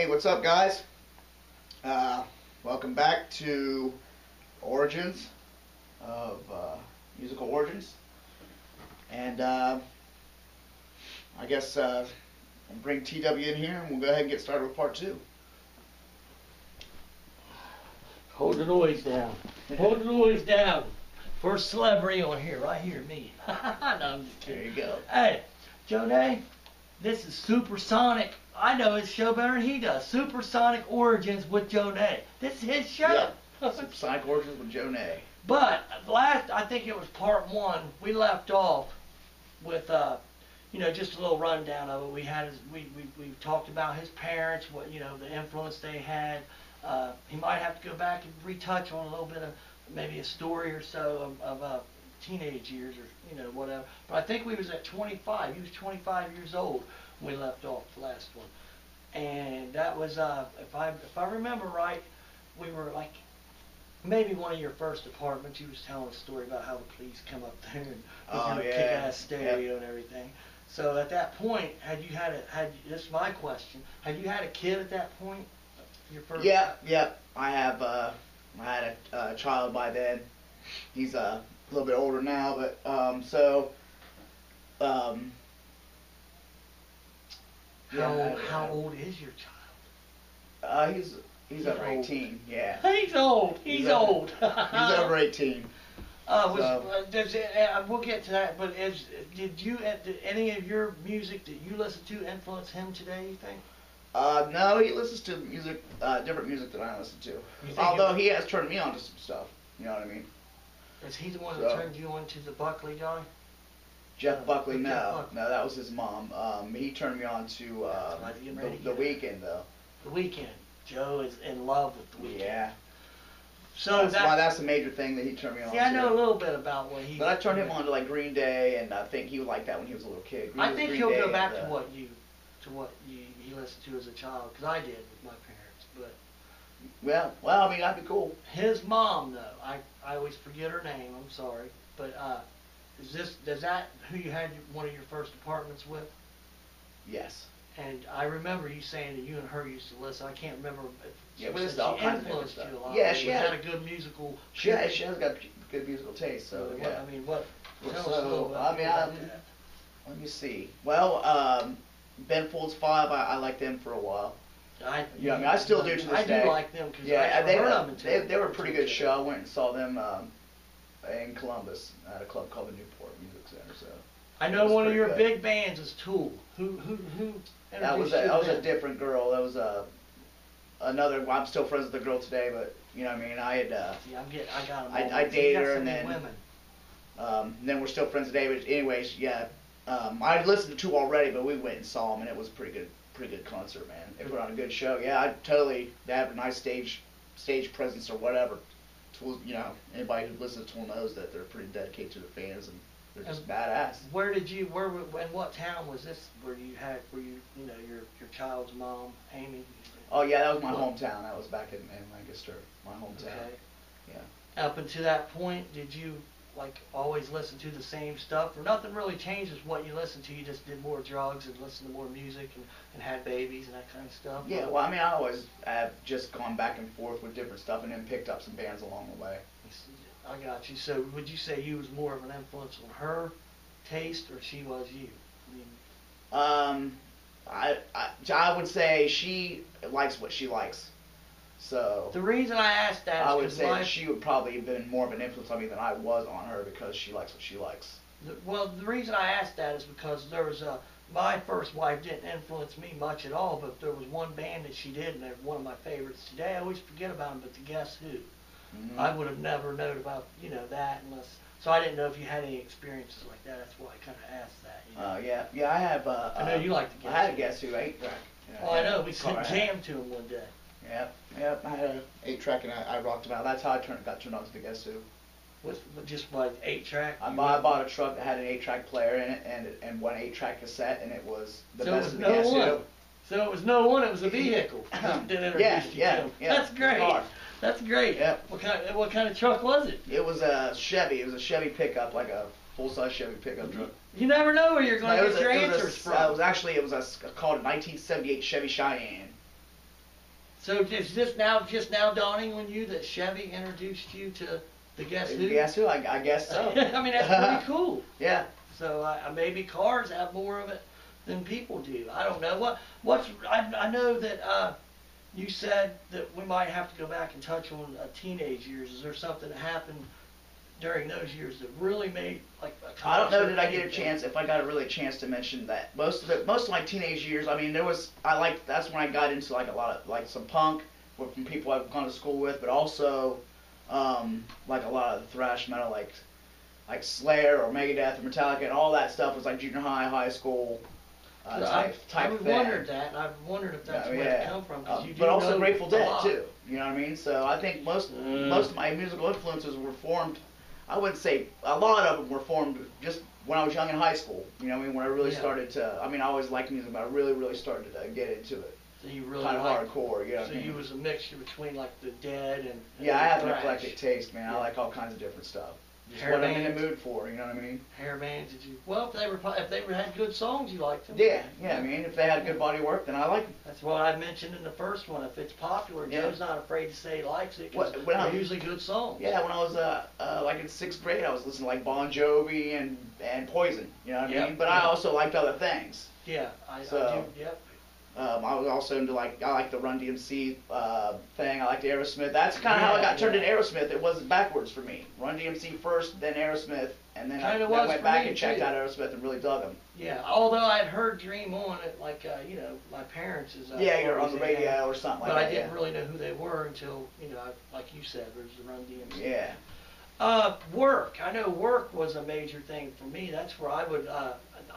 what's up, guys? Welcome back to Origins of Musical Origins. And I guess I'll bring TW in here and we'll go ahead and get started with part 2. Hold the noise down. Hold the noise down. First celebrity on here, right here, me. No, I'm just kidding. There you go. Hey, Joe Nae, this is Supersonic. I know his show better than he does. Supersonic Origins with Joe Nae. This is his show. Yeah. Supersonic Origins with Joe Nae. But last, I think it was part 1, we left off with, just a little rundown of it. We had we talked about his parents, what the influence they had. He might have to go back and retouch on a little bit of maybe a story or so of teenage years or whatever. But I think we was at 25. He was 25 years old when we left off the last one, and that was if I remember right, we were like maybe one of your first apartments. You was telling a story about how the police come up there and with your kick-ass stereo and everything. So at that point, this is my question, had you had a kid at that point? Your first? Yeah. I have. I had a child by then. He's a little bit older now, but How old is your child? He's over 18. Yeah. He's old. He's old. He's over 18. We'll get to that. But did any of your music that you listen to influence him today? You think? No, he listens to music, different music than I listen to. Although he has turned me on to some stuff. You know what I mean? Is he the one that turned you on to the Buckley guy? Jeff Buckley, no, that was his mom. He turned me on to the Weeknd, though. The Weeknd. Joe is in love with the Weeknd. Yeah. So that's the major thing that he turned me on to. See, I know a little bit about what he. But I turned him on to like Green Day, and I think he would like that when he was a little kid. I think he'll go back to what he listened to as a child, because I did with my parents. But well, I mean, that'd be cool. His mom, though, I always forget her name. I'm sorry, but is that who you had one of your first apartments with? Yes. And I remember you saying that you and her used to listen. I can't remember if she influenced you a lot. Yeah, she had a good musical. She has got good musical taste. So yeah. I mean, what? Let me see. Well, Ben Folds 5, I liked them for a while. I still do to this day. I do like them because I heard them. They were a pretty good show. I went and saw them in Columbus at a club called the Newport Music Center. So I know one of your big bands is Tool. Who that was a different girl. That was another. Well, I'm still friends with the girl today, but you know what I mean. I had I dated her, and then we're still friends today. But anyways, yeah. I listened to already, but we went and saw them, and it was a pretty good concert, man. They put on a good show. Yeah, they have a nice stage presence or whatever. Tool, anybody who listens to Tool knows that they're pretty dedicated to the fans, and they're just badass. Where in what town was this where you your child's mom, Amy? Oh yeah, that was my hometown. That was back in Lancaster, my hometown. Okay. Yeah. Up until that point, did you always listen to the same stuff, or nothing really changes what you listen to? You just did more drugs and listened to more music and had babies and that kind of stuff? Yeah, well, I mean, I always have just gone back and forth with different stuff and then picked up some bands along the way. I got you. So would you say you was more of an influence on her taste, or she was you? I would say she likes what she likes. So the reason I asked that is I would say she would probably have been more of an influence on me than I was on her, because she likes what she likes. The reason I asked that is because there was my first wife didn't influence me much at all, but there was one band that she did, and they're one of my favorites today. I always forget about them, but the Guess Who. Mm-hmm. I would have never known about that unless. So I didn't know if you had any experiences like that. That's why I kind of asked that. Yeah. I have. I know you like the Guess Who. I had a Guess Who 8-track. Oh, I know. We jammed to them one day. Yep. I had an 8-track and I rocked them out. That's how I got turned on to the Guess Who. Just like 8-track? I bought a truck that had an 8-track player in it and one 8-track cassette, and it was the best of the Guess Who. So it was no one. It was a vehicle. Yeah. That's great. That's great. Yep. What kind of truck was it? It was a Chevy. It was a Chevy pickup, like a full-size Chevy pickup truck. You never know where you're going to get your answers from. It was called a 1978 Chevy Cheyenne. So it's just now dawning on you that Chevy introduced you to the Guess Who? Guess Who? I guess so. I mean, that's pretty cool. Yeah. So maybe cars have more of it than people do. I don't know. I know that you said that we might have to go back and touch on teenage years. Is there something that happened during those years that really made like a I don't know. Did I get a chance? If I got a chance to mention that most of my teenage years. I mean, that's when I got into like a lot of like some punk from people I've gone to school with, but also like a lot of thrash metal, like Slayer or Megadeth or Metallica, and all that stuff was like junior high school type I've thing. wondered that, and I've wondered if that's where it come from. But also Grateful Dead too. You know what I mean? So I think most of my musical influences were formed. I wouldn't say a lot of them were formed just when I was young in high school. You know what I mean? When I really started to. I mean, I always liked music, but I really started to get into it. So you really kind of hardcore, you know. So you was a mixture between like the Dead and yeah, I have an eclectic taste, man. I like all kinds of different stuff. Just what I'm in the mood for, you know what I mean? Hair bands, did you? Well, if they had good songs, you liked them. Yeah. I mean, if they had good body work, then I like them. That's what I mentioned in the first one. If it's popular, Joe's not afraid to say he likes it because they're usually good songs. Yeah, when I was like in 6th grade, I was listening to like Bon Jovi and Poison, you know what I mean? But I also liked other things. Yeah, I do. Yep. I was also into I like the Run DMC thing. I liked Aerosmith. That's kind of how I got turned into Aerosmith. It wasn't backwards for me. Run DMC first, then Aerosmith, and then I went back and checked out Aerosmith and really dug them. Yeah, although I had heard Dream On at like my parents' you're on the radio or something like that. But I didn't really know who they were until like you said, there's the Run DMC. Yeah. Work. I know work was a major thing for me. That's where I would.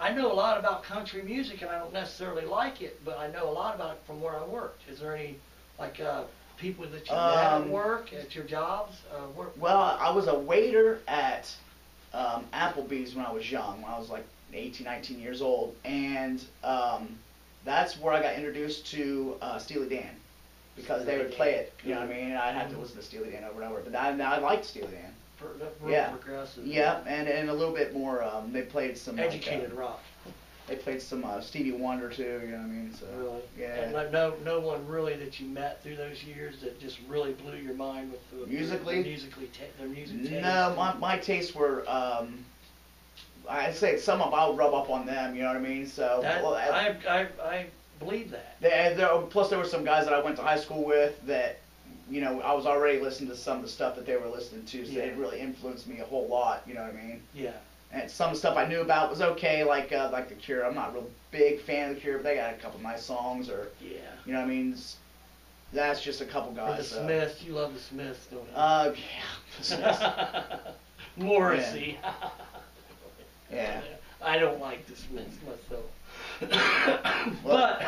I know a lot about country music, and I don't necessarily like it, but I know a lot about it from where I worked. Is there any people that you met at work, at your jobs? Well, I was a waiter at Applebee's when I was young, when I was like 18, 19 years old, and that's where I got introduced to Steely Dan, because they would play it, you know what I mean, and I'd have to listen to Steely Dan over and over, but I liked Steely Dan. Progressive. Yeah, and a little bit more. They played some educated rock. They played some Stevie Wonder too. You know what I mean? So, really? Yeah. And no one really that you met through those years that just really blew your mind with their music taste. No, my tastes were. I'd say some of I'll rub up on them. You know what I mean? So I believe that. Plus, there were some guys that I went to high school with that. You know, I was already listening to some of the stuff that they were listening to, so it really influenced me a whole lot, you know what I mean? Yeah. And some of the stuff I knew about was okay, like The Cure. I'm not a real big fan of The Cure, but they got a couple nice songs, or, you know what I mean? That's just a couple guys. Or the Smiths, you love the Smiths, don't you? Yeah, the Smiths. Morrissey. Yeah. I don't like the Smiths myself. But...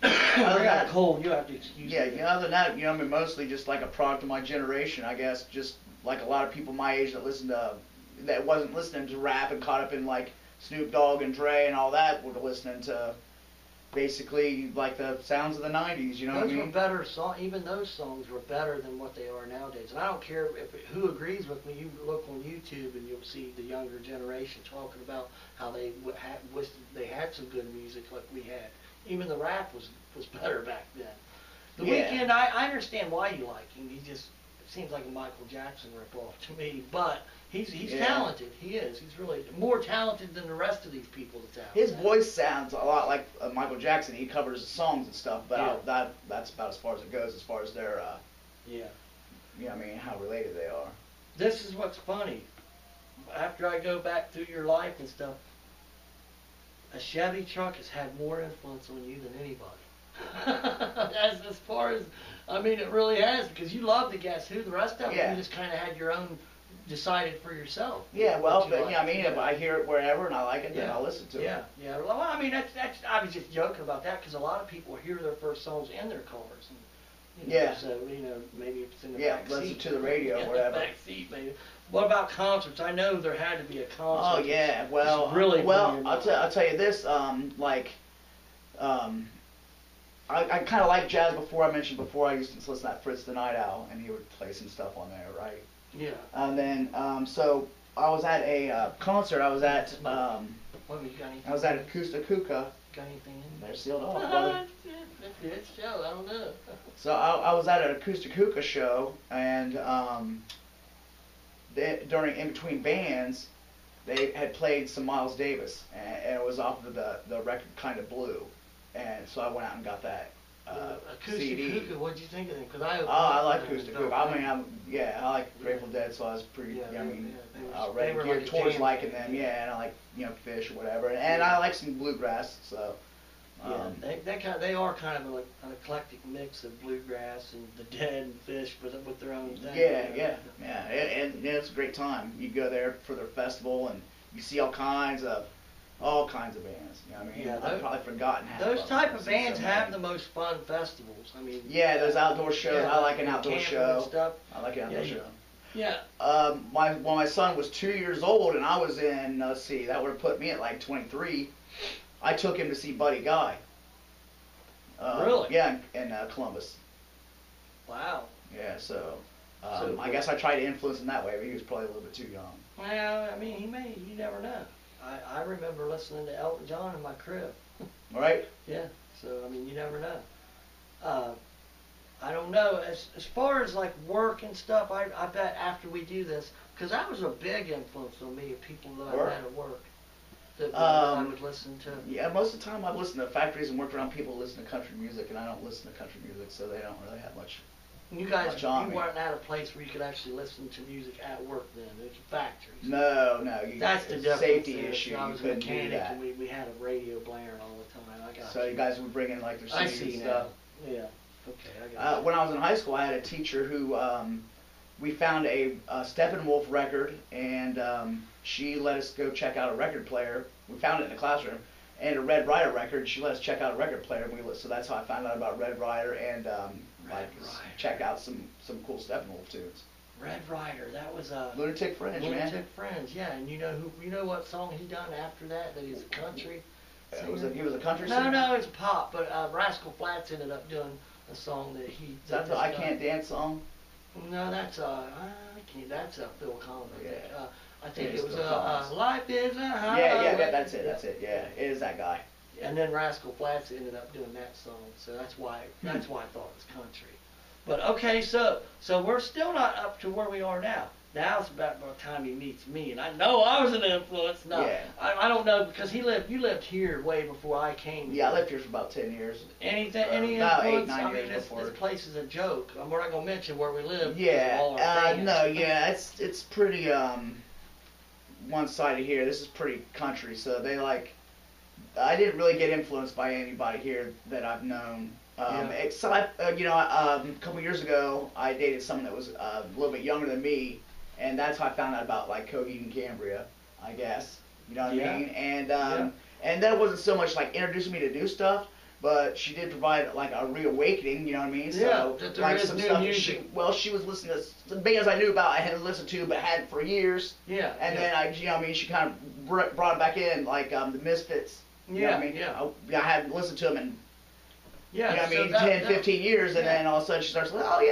I got a cold. You have to excuse me. Yeah, other than that, you know, I mean, mostly just like a product of my generation, I guess. Just like a lot of people my age that wasn't listening to rap and caught up in like Snoop Dogg and Dre and all that, were listening to basically like the sounds of the '90s. You know what I mean? Those were better songs. Even those songs were better than what they are nowadays. And I don't care who agrees with me. You look on YouTube and you'll see the younger generation talking about how they wished they had some good music like we had. Even the rap was better back then. The Weeknd, I understand why you like him. He just seems like a Michael Jackson ripoff to me. But he's talented. He is. He's really more talented than the rest of these people that's out. His voice sounds a lot like Michael Jackson. He covers songs and stuff, but that's about as far as it goes as far as their, you know what I mean, how related they are. This is what's funny. After I go back through your life and stuff, a Chevy truck has had more influence on you than anybody. as far as, I mean, it really has, because you love the Guess Who. The rest of it, you just kind of had your own, decided for yourself. Yeah, well, but, I mean, if I hear it wherever and I like it, then I'll listen to it. Yeah. Well, I mean, that's. I was just joking about that, because a lot of people hear their first songs in their cars. And, you know, so, you know, maybe if it's in the back seat. Listen to the radio or whatever. Back seat, maybe. What about concerts? I know there had to be a concert. Oh yeah, well, I'll tell you this. I kind of like jazz. I mentioned before, I used to listen to that Fritz the Night Owl, and he would play some stuff on there, right? Yeah. And then, so I was at a concert. I was at Acoustica. Got anything in? They're sealed off, brother. It's Joe. I don't know. So I was at an acoustic hookah show, and during in between bands, they had played some Miles Davis, and it was off of the record Kind of Blue, and so I went out and got that acoustic CD. Hookah, what'd you think of them? I like acoustic hookah. I mean, I like Grateful Dead, so I was pretty. Ready geared towards liking them. Yeah, and I like Fish or whatever, and I like some bluegrass. So. They are kind of an eclectic mix of bluegrass and the Dead and Fish with their own thing. Yeah. And it's a great time. You go there for their festival and you see all kinds of bands. You know what I mean? I've probably forgotten half. Those type of bands have the most fun festivals. I mean. Yeah, those outdoor shows. I like an outdoor show. Stuff. I like an outdoor show. Yeah. When my son was 2 years old and I was in, let's see, that would have put me at like 23. I took him to see Buddy Guy. Really? Yeah, in Columbus. Wow. Yeah, so I guess I tried to influence him that way, but he was probably a little bit too young. Well, I mean, you never know. I remember listening to Elton John in my crib. Right? Yeah, so, I mean, you never know. I don't know. As far as, like, work and stuff, I bet after we do this, because that was a big influence on me of people that I met at work. That I would listen to. Yeah, most of the time I listen to factories and work around people who listen to country music, and I don't listen to country music, so they don't really have much. You guys, you weren't at a place where you could actually listen to music at work then. It's factories. No. That's the difference. Safety issue. I was a mechanic, and we had a radio blaring all the time. I got so you guys would bring in like their CDs and stuff. Yeah. Okay. I got when I was in high school, I had a teacher who we found a Steppenwolf record, and she let us go check out a record player. We found it in the classroom, and a Red Rider record. She let us check out a record player, and so that's how I found out about Red Rider and check out some cool Steppenwolf tunes. Red Rider, that was Lunatic Fringe, man. Lunatic Fringe, yeah. And you know what song he done after that? That he's a country. He was a country singer? No, it's pop. But Rascal Flatts ended up doing a song that he. Is that the I Can't Dance song? No, that's that's Phil Collins. Yeah. I think it was Life is a Highway. Yeah, that's it. That's it. Yeah, it is that guy. And then Rascal Flatts ended up doing that song, so that's why I thought it was country. But okay, so we're still not up to where we are now. Now it's about the time he meets me, and I know I was an influence. No, yeah. I don't know because you lived here way before I came. Yeah, I lived here for about 10 years. Any about influence? 8-9 years before. This place is a joke. We're not gonna mention where we live. Yeah, it's pretty one-sided here. This is pretty country, so they like. I didn't really get influenced by anybody here that I've known. Except, a couple years ago, I dated someone that was a little bit younger than me, and that's how I found out about like Coheed and Cambria, I guess. You know what I mean? And that wasn't so much like introducing me to new stuff, but she did provide like a reawakening. You know what I mean? So like some stuff. She was listening to some bands I knew about, I hadn't listened to, but hadn't for years. Yeah. And then she kind of brought it back in, like the Misfits. You know what I mean? I hadn't listened to them in. Yeah, 10, 15 years, and then all of a sudden she starts like,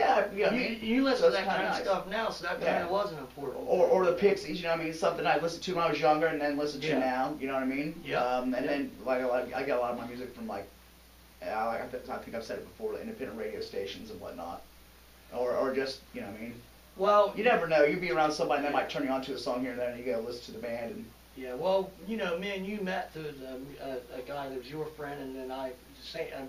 you listen to that kind of stuff now, so that kind of wasn't important. Or the Pixies, you know what I mean? Something I listened to when I was younger and then listen to now, you know what I mean? Yeah. And then, like, I got a lot of my music from, like, I think I've said it before, independent radio stations and whatnot. Or just, you know what I mean? Well, you never know. You be around somebody and they might turn you on to a song here and there, and you go listen to the band. And yeah, well, me and you met through a guy that was your friend, and then a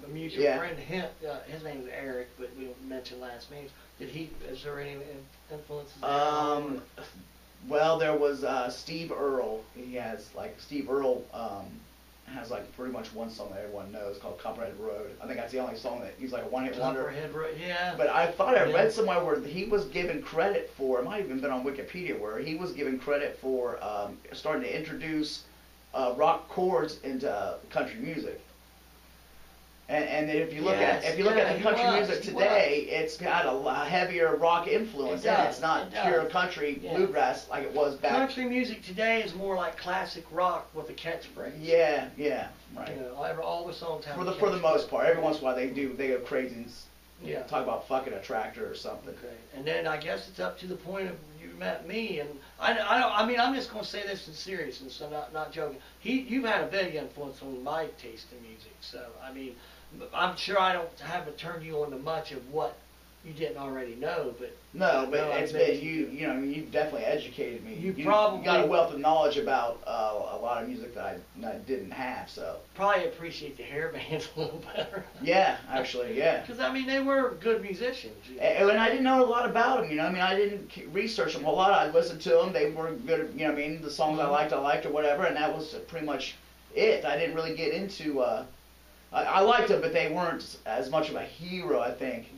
mutual friend, his name was Eric, but we don't mention last names. Is there any influences there? Well, there was Steve Earle. Steve Earle has like pretty much one song that everyone knows called Copperhead Road. I think that's the only song that he's like a one-hit wonder. Copperhead Road, yeah. But I thought I read somewhere where he was given credit for, it might have even been on Wikipedia, where he was given credit for starting to introduce rock chords into country music. And if you look at the country music today, it's got a heavier rock influence, and it's not pure country bluegrass like it was back. Country music today is more like classic rock with a catchphrase. Yeah, right. All the songs have for the most part. Every once in a while they go crazy and talk about fucking a tractor or something. Okay, and then I guess it's up to the point of you met me, and I'm just going to say this in seriousness, so not joking. You've had a big influence on my taste in music, so I mean. I'm sure I haven't turned you on to much of what you didn't already know, but it's been you've definitely educated me. You probably got a wealth of knowledge about a lot of music that I didn't have. So probably appreciate the hair bands a little better. Yeah, actually, yeah. Because I mean, they were good musicians. And I didn't know a lot about them. I didn't research them a whole lot. I listened to them. They were good. The songs I liked or whatever, and that was pretty much it. I didn't really get into. I liked them, but they weren't as much of a hero, I think,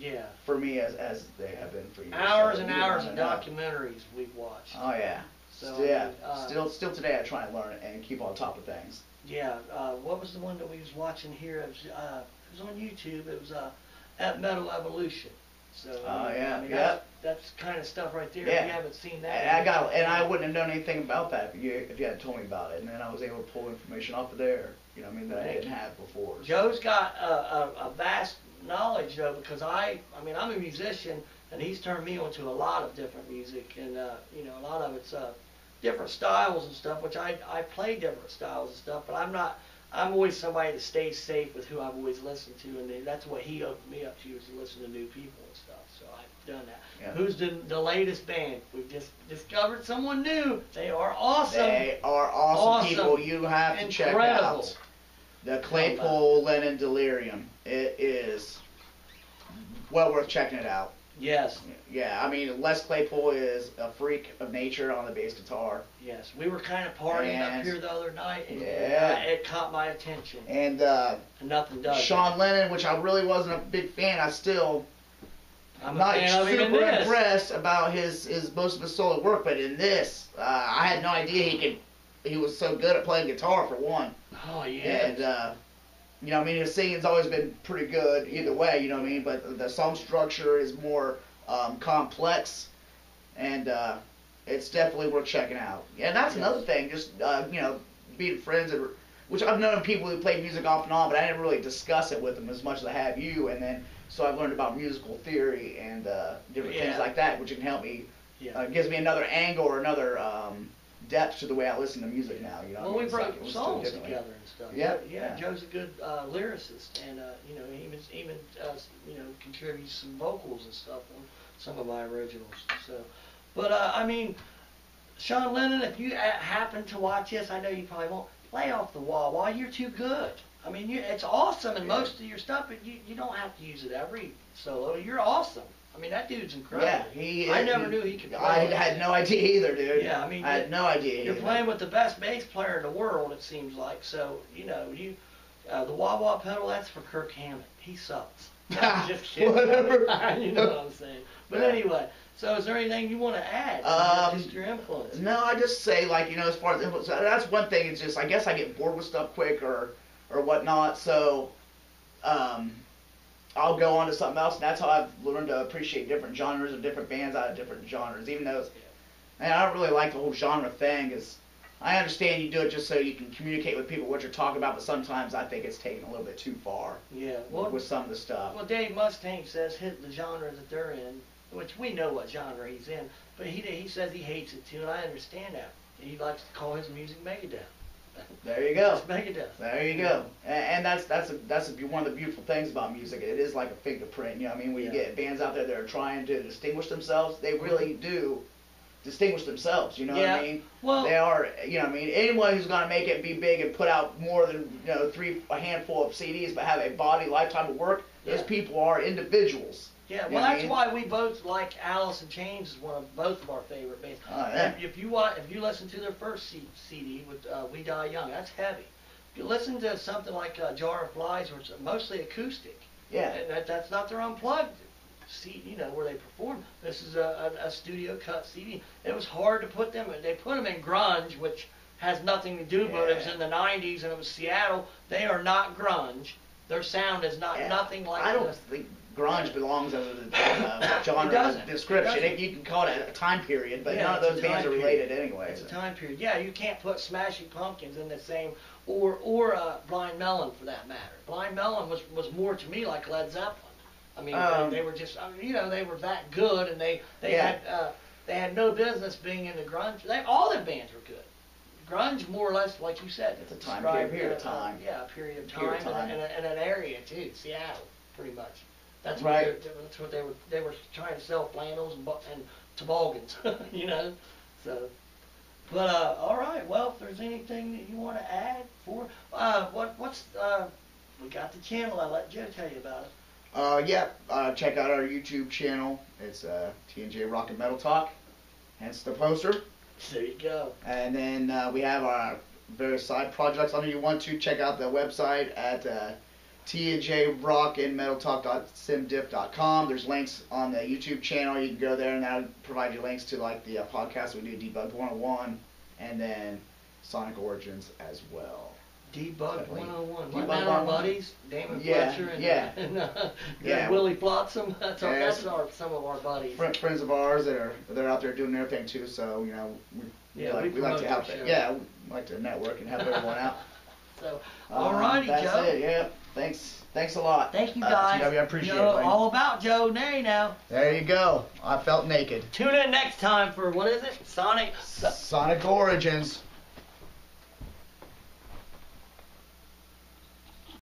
for me as they have been for you. Hours and hours of documentaries we've watched. Oh, yeah. So, still today I try and learn and keep on top of things. Yeah. What was the one that we was watching here? It was on YouTube. It was Metal Evolution. So, that's kind of stuff right there. Yeah. If you haven't seen that. And I wouldn't have known anything about that if you hadn't told me about it. And then I was able to pull information off of there, that I didn't have before. Joe's got a vast knowledge, though, because I'm a musician, and he's turned me on to a lot of different music, and, a lot of it's different styles and stuff, which I play different styles and stuff, but I'm always somebody that stays safe with who I've always listened to, and that's what he opened me up to, is to listen to new people and stuff. So I've done that. Yeah. Who's the latest band? We've just discovered someone new. They are awesome. They are awesome people. You have to check out the Claypool Lennon Delirium. It is well worth checking it out. Yes. Yeah, Les Claypool is a freak of nature on the bass guitar. Yes, we were kind of partying up here the other night, and it caught my attention. And nothing does. Sean Lennon, which I really wasn't a big fan, I'm not super impressed about most of his solo work, but in this, I had no idea he was so good at playing guitar, for one. Oh, yeah. And, his singing's always been pretty good either way, but the song structure is more complex, and it's definitely worth checking out. And that's another thing, just, being friends, which I've known people who play music off and on, but I didn't really discuss it with them as much as I have you, and then, so I've learned about musical theory and different things like that, which can help me, gives me another angle or another depth to the way I listen to music now. Well, we wrote songs together and stuff. Yeah. Joe's a good lyricist, and even contributes some vocals and stuff on some of my originals. So, but Sean Lennon, if you happen to watch this, I know you probably won't. Play off the wall. You're too good. It's awesome, and most of your stuff, but you don't have to use it every solo. You're awesome. That dude's incredible. Yeah, I never knew he could play. I had no idea either, dude. Yeah, I had no idea. You're playing with the best bass player in the world, it seems like. So, the wah-wah pedal, that's for Kirk Hammett. He sucks. I'm just kidding. Whatever. You know what I'm saying. But anyway, so is there anything you want to add? Just your influence. No, I just say, as far as influence, that's one thing. It's just, I guess I get bored with stuff quick or whatnot. So, I'll go on to something else, and that's how I've learned to appreciate different genres of different bands out of different genres. Even though, I don't really like the whole genre thing, because I understand you do it just so you can communicate with people what you're talking about, but sometimes I think it's taken a little bit too far. Yeah, with some of the stuff. Well, Dave Mustaine says hit the genre that they're in, which we know what genre he's in, but he says he hates it too, and I understand that. He likes to call his music Megadeth. There you go. Megadeth. There you go. And that's one of the beautiful things about music. It is like a fingerprint. When you get bands out there that are trying to distinguish themselves, they really do distinguish themselves. You know what I mean? Well, they are. Anyone who's going to make it be big and put out more than a handful of CDs, but have a lifetime of work, those people are individuals. Yeah, well, that's why we both like Alice in Chains is one of both of our favorite bands. Oh, yeah. If you listen to their first CD with We Die Young, that's heavy. If you listen to something like Jar of Flies, which is mostly acoustic, that's not their unplugged CD, where they perform. This is a studio cut CD. It was hard to put them. They put them in grunge, which has nothing to do, but it was in the '90s and it was Seattle. They are not grunge. Their sound is nothing like. I don't think grunge belongs under the genre description. You can call it a time period, but none of those bands are related anyway. It's a time period. Yeah, you can't put Smashing Pumpkins in the same, or Blind Melon for that matter. Blind Melon was more to me like Led Zeppelin. They were just, they were that good, and they had no business being in the grunge. All their bands were good. grunge more or less, like you said, it's a period of time. Yeah, a period of time, and an area too, Seattle, pretty much. That's right. That's what they were trying to sell, flannels and toboggans, you know. So, but all right. Well, if there's anything that you want to add for we got the channel. I'll let Joe tell you about it. Check out our YouTube channel. It's T&J Rock-n-Metal Talk, hence the poster. There you go. And then we have our various side projects. If you want to check out the website at tnjrocknmetaltalk.simdiff.com. There's links on the YouTube channel. You can go there, and that'll provide you links to like the podcast we do, Debugged 101, and then Sonic Origins as well. Debugged 101. What about our buddies? Damon Fletcher and Willie Flotsam. That's some of our buddies. Friends of ours that are out there doing their thing too. So we like to help it. Yeah, we like to network and help everyone out. So, alrighty, that's Joe. That's it. Yeah. Thanks a lot. Thank you guys. I appreciate it. All about Joe Nae now. There you go. I felt naked. Tune in next time for what is it? Sonic Origins.